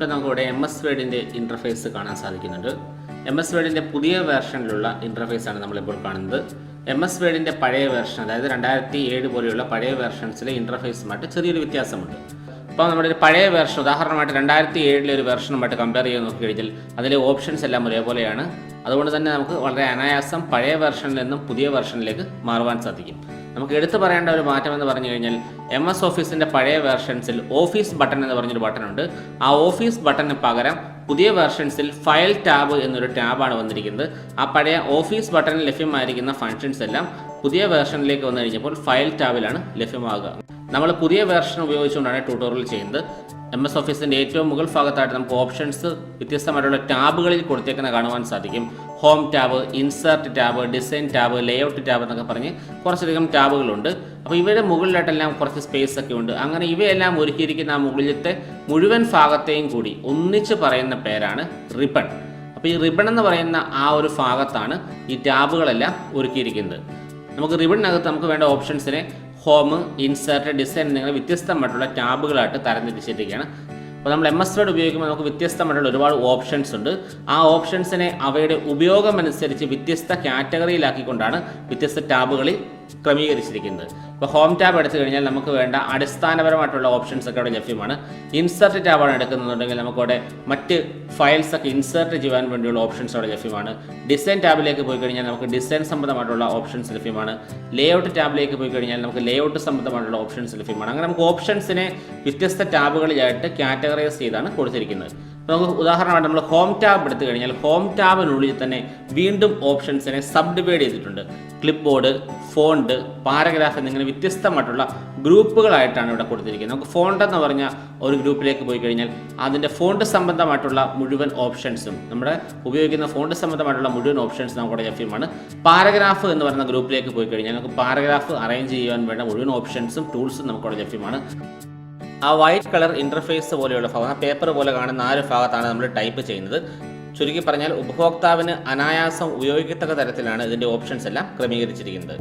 ഇപ്പോൾ നമുക്കിവിടെ MS വേർഡിൻ്റെ interface കാണാൻ സാധിക്കുന്നുണ്ട്. MS വേർഡിൻ്റെ പുതിയ വേർഷനിലുള്ള ഇൻ്റർഫേസാണ് നമ്മളിപ്പോൾ കാണുന്നത്. MS വേർഡിൻ്റെ പഴയ വേർഷൻ, അതായത് 2007 പോലെയുള്ള പഴയ വേർഷൻസിലെ ഇൻ്റർഫേസുമായിട്ട് ചെറിയൊരു വ്യത്യാസമുണ്ട്. അപ്പോൾ നമ്മുടെ ഒരു പഴയ വേർഷൻ, ഉദാഹരണമായിട്ട് 2007 ഒരു വേർഷനുമായിട്ട് കമ്പയർ ചെയ്ത് നോക്കിക്കഴിഞ്ഞാൽ അതിലെ ഓപ്ഷൻസ് എല്ലാം ഒരേപോലെയാണ്. അതുകൊണ്ട് തന്നെ നമുക്ക് വളരെ അനായാസം പഴയ വേർഷനിൽ നിന്നും പുതിയ വേർഷനിലേക്ക് മാറുവാൻ സാധിക്കും. നമുക്ക് എടുത്തു പറയേണ്ട ഒരു മാറ്റം എന്ന് പറഞ്ഞു കഴിഞ്ഞാൽ MS ഓഫീസിൻ്റെ പഴയ വേർഷൻസിൽ ഓഫീസ് ബട്ടൺ എന്ന് പറഞ്ഞൊരു ബട്ടണുണ്ട്. ആ ഓഫീസ് ബട്ടണിന് പകരം പുതിയ വേർഷൻസിൽ ഫയൽ ടാബ് എന്നൊരു ടാബാണ് വന്നിരിക്കുന്നത്. ആ പഴയ ഓഫീസ് ബട്ടണിൽ ലഭ്യമായിരിക്കുന്ന ഫങ്ഷൻസ് എല്ലാം പുതിയ വേർഷനിലേക്ക് വന്നു കഴിഞ്ഞപ്പോൾ ഫയൽ ടാബിലാണ് ലഭ്യമാകുക. നമ്മൾ പുതിയ വേർഷൻ ഉപയോഗിച്ചുകൊണ്ടാണ് ട്യൂട്ടോറിയൽ ചെയ്യുന്നത്. MS ഓഫീസിൻ്റെ ഏറ്റവും മുകൾ ഭാഗത്തായിട്ട് നമുക്ക് ഓപ്ഷൻസ് വ്യത്യസ്തമായിട്ടുള്ള ടാബുകളിൽ കൊടുത്തേക്കുന്ന കാണുവാൻ സാധിക്കും. Home tab, insert tab, design tab, layout tab എന്നൊക്കെ പറഞ്ഞ് കുറച്ചധികം ടാബുകളുണ്ട്. അപ്പോൾ ഇവയുടെ മുകളിലായിട്ടെല്ലാം കുറച്ച് സ്പേസ് ഒക്കെ ഉണ്ട്. അങ്ങനെ ഇവയെല്ലാം ഒരുക്കിയിരിക്കുന്ന ആ മുകളിലത്തെ മുഴുവൻ ഭാഗത്തെയും കൂടി ഒന്നിച്ച് പറയുന്ന പേരാണ് റിബൺ. അപ്പോൾ ഈ റിബൺ എന്ന് പറയുന്ന ആ ഒരു ഭാഗത്താണ് ഈ ടാബുകളെല്ലാം ഒരുക്കിയിരിക്കുന്നത്. നമുക്ക് റിബണിനകത്ത് നമുക്ക് വേണ്ട ഓപ്ഷൻസിനെ ഹോം, ഇൻസേർട്ട്, ഡിസൈൻ എന്നിങ്ങനെ വ്യത്യസ്തമായിട്ടുള്ള ടാബുകളായിട്ട് തരംതിരിച്ചിരിക്കുകയാണ്. അപ്പോൾ നമ്മൾ MS വേർഡ് ഉപയോഗിക്കുമ്പോൾ നമുക്ക് വ്യത്യസ്തമായിട്ടുള്ള ഒരുപാട് ഓപ്ഷൻസ് ഉണ്ട്. ആ ഓപ്ഷൻസിനെ അവയുടെ ഉപയോഗമനുസരിച്ച് വ്യത്യസ്ത കാറ്റഗറിയിലാക്കിക്കൊണ്ടാണ് വ്യത്യസ്ത ടാബുകളിൽ ക്രമീകരിച്ചിരിക്കുന്നത്. ഇപ്പോൾ ഹോം ടാബ് എടുത്തു കഴിഞ്ഞാൽ നമുക്ക് വേണ്ട അടിസ്ഥാനപരമായിട്ടുള്ള ഓപ്ഷൻസ് ഒക്കെ അവിടെ ലഭ്യമാണ്. ഇൻസേർട്ട് ടാബാണ് എടുക്കുന്നുണ്ടെങ്കിൽ നമുക്കവിടെ മറ്റ് ഫയൽസ് ഒക്കെ ഇൻസേർട്ട് ചെയ്യാൻ വേണ്ടിയുള്ള ഓപ്ഷൻസ് അവിടെ ലഭ്യമാണ്. ഡിസൈൻ ടാബിലേക്ക് പോയി കഴിഞ്ഞാൽ നമുക്ക് ഡിസൈൻ സംബന്ധമായിട്ടുള്ള ഓപ്ഷൻസ് ലഭ്യമാണ്. ലേഔട്ട് ടാബിലേക്ക് പോയി കഴിഞ്ഞാൽ നമുക്ക് ലേഔട്ട് സംബന്ധമായിട്ടുള്ള ഓപ്ഷൻസ് ലഭ്യമാണ്. അങ്ങനെ നമുക്ക് ഓപ്ഷൻസിനെ വ്യത്യസ്ത ടാബുകളിലായിട്ട് കാറ്റഗറൈസ് ചെയ്താണ് കൊടുത്തിരിക്കുന്നത്. നമുക്ക് ഉദാഹരണമായിട്ട് നമ്മൾ ഹോം ടാബ് എടുത്തു കഴിഞ്ഞാൽ ഹോം ടാബിനുള്ളിൽ തന്നെ വീണ്ടും ഓപ്ഷൻസിനെ സബ് ഡിവൈഡ് ചെയ്തിട്ടുണ്ട്. ക്ലിപ്പ് ബോർഡ്, ഫോണ്ട്, പാരഗ്രാഫ് എന്നിങ്ങനെ വ്യത്യസ്തമായിട്ടുള്ള ഗ്രൂപ്പുകളായിട്ടാണ് ഇവിടെ കൊടുത്തിരിക്കുന്നത്. നമുക്ക് ഫോണ്ട് എന്ന് പറഞ്ഞ ഒരു ഗ്രൂപ്പിലേക്ക് പോയി കഴിഞ്ഞാൽ അതിൻ്റെ ഫോണ്ട് സംബന്ധമായിട്ടുള്ള മുഴുവൻ ഓപ്ഷൻസും, നമ്മുടെ ഉപയോഗിക്കുന്ന ഫോണ്ട് സംബന്ധമായിട്ടുള്ള മുഴുവൻ ഓപ്ഷൻസ് നമുക്കിവിടെ ലഭ്യമാണ്. പാരഗ്രാഫ് എന്ന് പറയുന്ന ഗ്രൂപ്പിലേക്ക് പോയി കഴിഞ്ഞാൽ നമുക്ക് പാരഗ്രാഫ് അറേഞ്ച് ചെയ്യാൻ വേണ്ട മുഴുവൻ ഓപ്ഷൻസും ടൂൾസും നമുക്കിവിടെ ലഭ്യമാണ്. ആ വൈറ്റ് കളർ ഇൻ്റർഫേസ് പോലെയുള്ള ഭാഗം, പേപ്പർ പോലെ കാണുന്ന ആ ഒരു ഭാഗത്താണ് നമ്മൾ ടൈപ്പ് ചെയ്യുന്നത്. ചുരുക്കി പറഞ്ഞാൽ ഉപഭോക്താവിന് അനായാസം ഉപയോഗിക്കത്തക്ക തരത്തിലാണ് ഇതിൻ്റെ ഓപ്ഷൻസ് എല്ലാം ക്രമീകരിച്ചിരിക്കുന്നത്.